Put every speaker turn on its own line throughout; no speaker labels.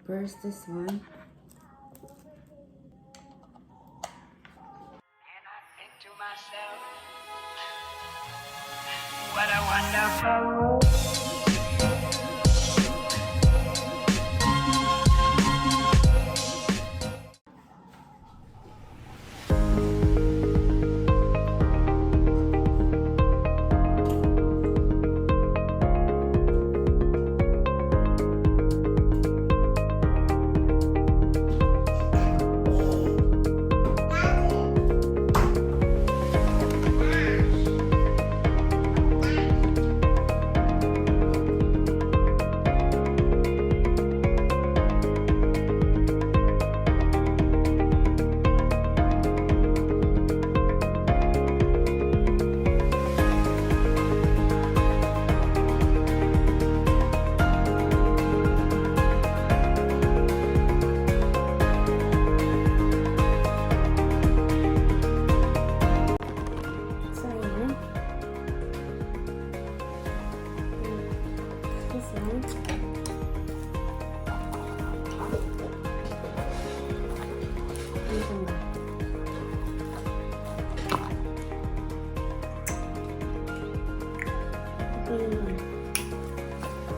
First, this one.
And I think to myself, what a wonderful world.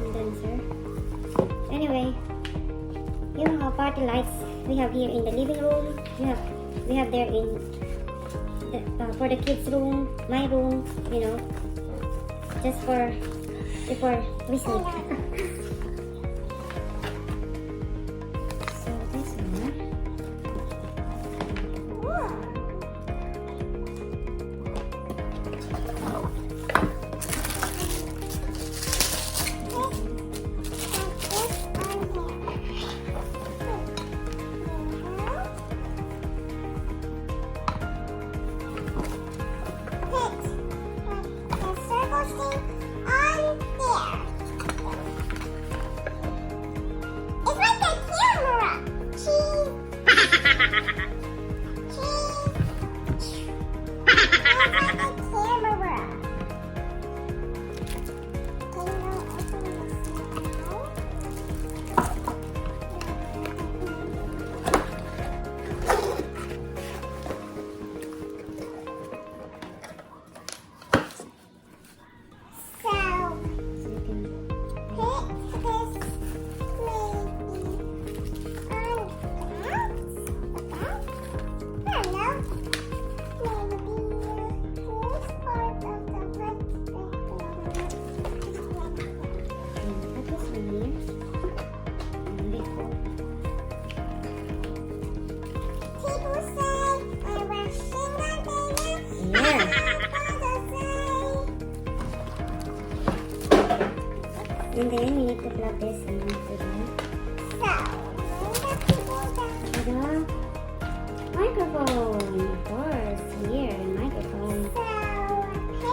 Condenser. Anyway, you know how party lights we have here in the living room. We have there in the, for the kids' room, my room. You know, just before we sleep. So this one. And then we need to plug this into the microphone. Of course, here, microphone.
So,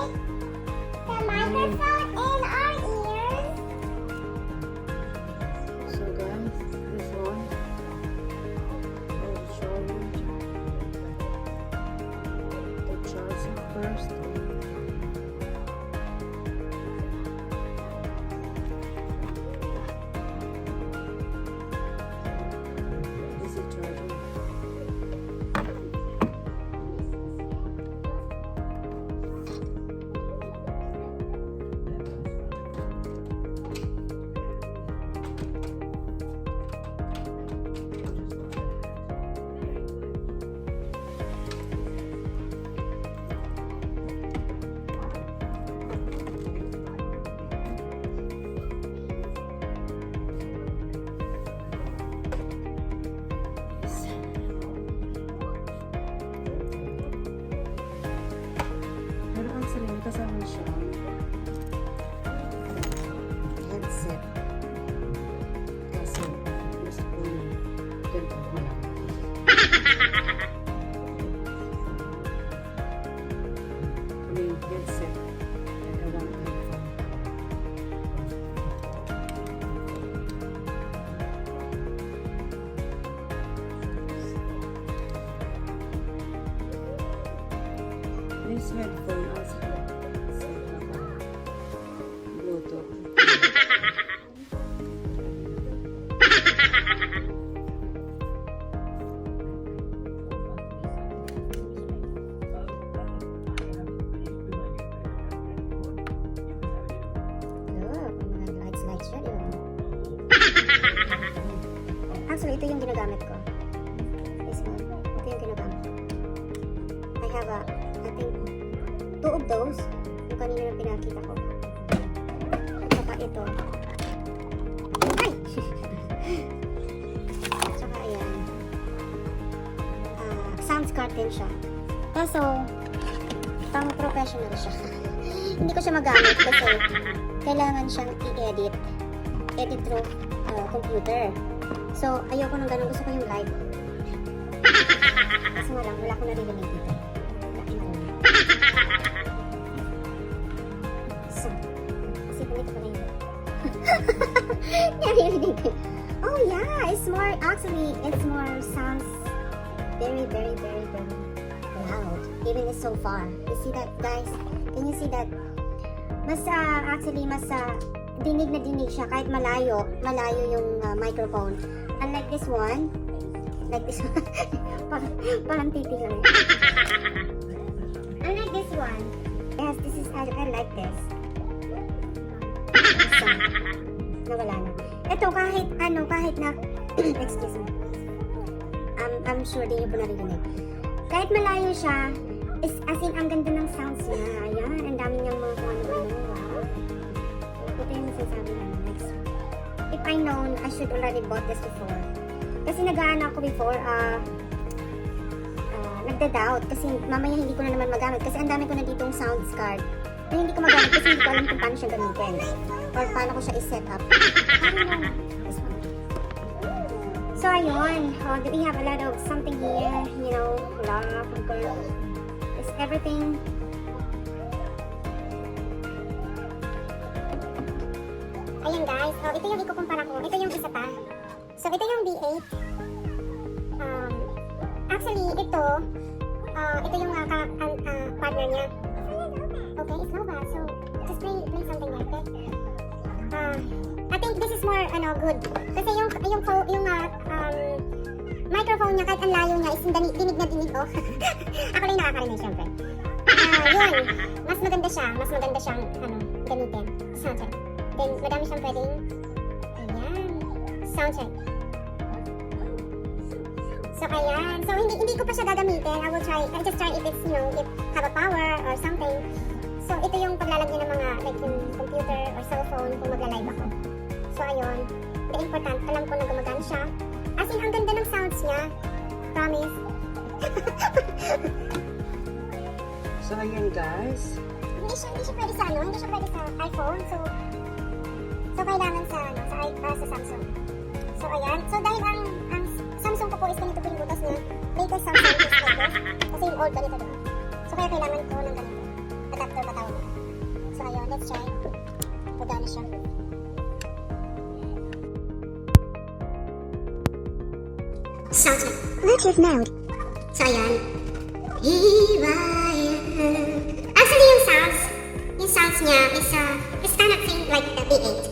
put the microphone in our ears.
So guys, this one. I'll show you the charging first. This is charging.
texture, di ba? Actually, ito yung ginagamit ko. This one. Ito yung ginagamit ko. I have I think, 2 of those. Yung kanina na pinakita ko. At saka ito. Ay! At saka ayan. Sounds card din siya. Kaso, pang professional siya. Hindi ko siya magamit kasi kailangan siyang i-edit. Edit through computer. So, ayoko nang ganun. Gusto ko yung live. Kasi nga lang, wala akong naririnig dito. Laking ko. So, kasi balik ko na yun. Naririnig ko. Oh yeah, it's more, actually, it's more sounds very, very, very, very loud. Even it's so far. You see that, guys? Can you see that? Mas, actually, mas, dinig na dinig siya kahit malayo yung microphone. Unlike this one, parang titigil. Unlike this one, yes, this is, I like this. So, nawala na. Ito, kahit na, excuse me, I'm sure din yung po naririnig. Kahit malayo siya, as in, ang ganda ng sounds niya. Ayan, ang dami niyang mga kung ano-ano. Wow. Ito yung sinasabi na next. If I known, I should already bought this before. Kasi nag-aano ako before, nagda-doubt. Kasi mamaya hindi ko na naman magamit. Kasi ang dami ko na ditong sounds card. Na hindi ko magamit kasi hindi ko alam kung paano siya gamitin. Or paano ko siya i-set up. I don't know. This one. So, ayun. We have a lot of something here. You know, love, girl. It's everything. Ayan guys, ito yung ikukumpara ko. Ito yung isa pa. So, ito yung B8. Actually, ito yung partner niya. Okay, it's Nova. So, just play something like that. I think this is more, good. Kasi yung microphone niya, kahit ang layo niya, is dinig na dinig, oh. Ako lang nakakarinig, syempre. Yun. Mas maganda siyang, gamitin. Soundcheck. Then, madami siyang pwedeng, ayan, soundcheck. So, ayan. So, hindi ko pa siya gagamitin. I'll just try if it's, if have a power or something. So, ito yung paglalagyan ng mga, like, yung computer or cellphone kung magla-live ako. So, ayun. The important, alam ko na gumagana siya. As in, ang ganda ng sounds niya. Promise.
So, ayan guys.
Hindi siya pwede sa hindi siya pwede sa iPhone. So kailangan sa Samsung. So ayan. So dahil ang Samsung ko po is ganito po yung butas niya. Latest Samsung is like this. Kasi yung old ganito doon. So kaya kailangan ko ng ganito. Adapter ba tawag niya. So ayun, let's try. Magana siya. Soundcheck. Bluetooth mode. So ayan. Actually, yung sounds niya is kind of same like the B8.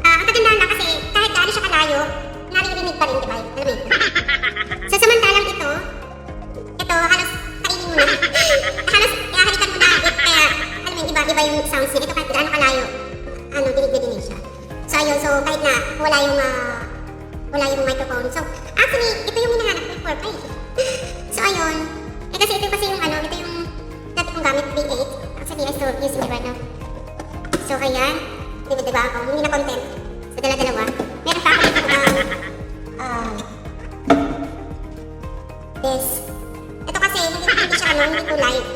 Ang kagandahan lang kasi kahit gaano siya kalayo, naririnig pa rin, diba? Alam mo yun? So, samantalang ito halos kainin mo na. Halos ihahalikan mo na. Kaya, alam mo yun, iba yung sounds niya. Ito kahit gaano kalayo, dinig na dinig siya. So, ayun, kahit na wala yung microphone. So, actually, ito yung hinahanap ko for pay. So, ayun. Kasi ito yung ito yung dati kong gamit, B8. Actually, I still using it right now. So, ayan. Diba ako? Hindi na content. So, dala-dalawa. Meron pa ako dito this. Ito kasi, hindi siya hindi ko live.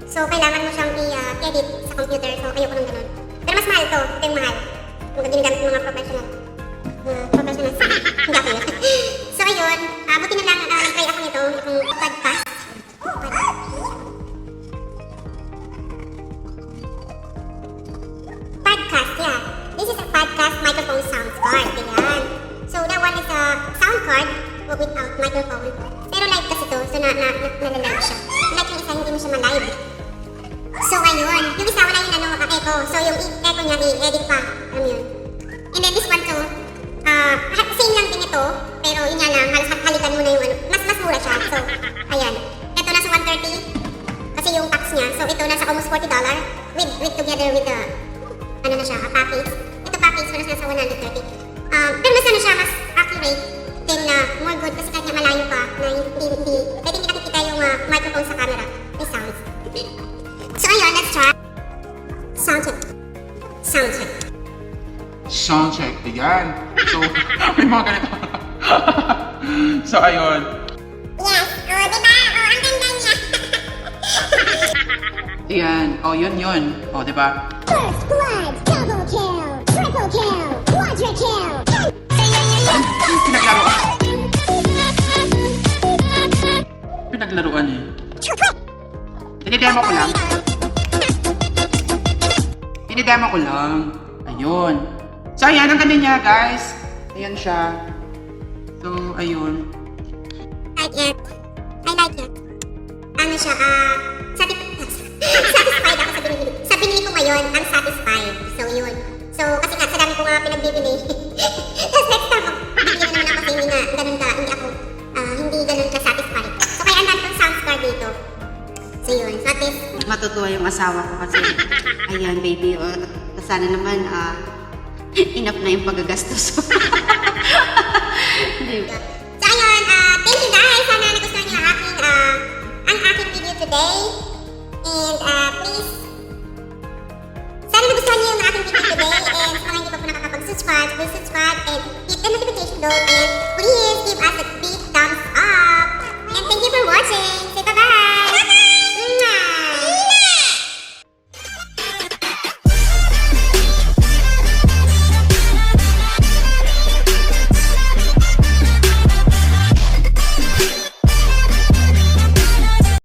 So, kailangan mo siyang i-edit sa computer. So, ayoko nang ganun. Pero mas mahal to. Ito yung mahal. Kung ginagamit ng mga professional. Hindi ako yun. So, ayun. Buti na lang try ako nito. Itong podcast. Yeah. This is a podcast microphone sound card. Ayan. So, that one is a sound card without microphone. Pero live kasi to. So, nalalive siya. Like yung isa, hindi mo siya ma-live. So, ayun. Yung isa, wala yung echo. So, yung echo niya, i-edit pa. Alam mo yun. And then, this one to, same lang din ito. Pero, yun nga lang, halos halikan mo na yung mas mura siya. So, ayan. Ito nasa 130. Kasi yung tax niya. So, ito nasa almost $40. With together with the, na siya, a package. Ito package page ko nasa 130. Pero mas ano siya, mas accurate then more good kasi kahit na malayo ka na hindi nakikita yung microphone sa camera. May sounds. So ayun, let's try. Sound check. Sound check.
Sound check. Ayan. So, may mga ganito. So, ayun.
Yes. Oh, diba? Oh, ang ganda niya.
Ayan. Oh, yun. Oh, diba?
First blood, double kill, triple kill, quadra kill.
Pinaglaruan eh. Dinidemo ko lang. Ayun. So, ayan ang ganda niya, guys. Ayan siya. So, ayun.
Like it. I like it. Ano siya, satisfied ako sa binili ko ngayon. I'm satisfied. So, yun. So, kasi nga, sa dami ko nga pinagbibili. Tapos next time, bibili na naman ako kasi hindi ganun ka satisfied. So, kaya ang dami kong sound scar dito. So, yun. So, at least,
Matutuwa yung asawa ko kasi, ayan baby, sana naman, enough na yung pagagastos. Diba?
So, ayun, thank you guys. Sana nagustuhan niyo ang aking video today. And, please, sana nagustuhan niyo yung aking video today. And sa mga hindi pa po nakakapag-subscribe, please subscribe and hit the notification bell. And please give us a big thumbs up. And thank you for watching.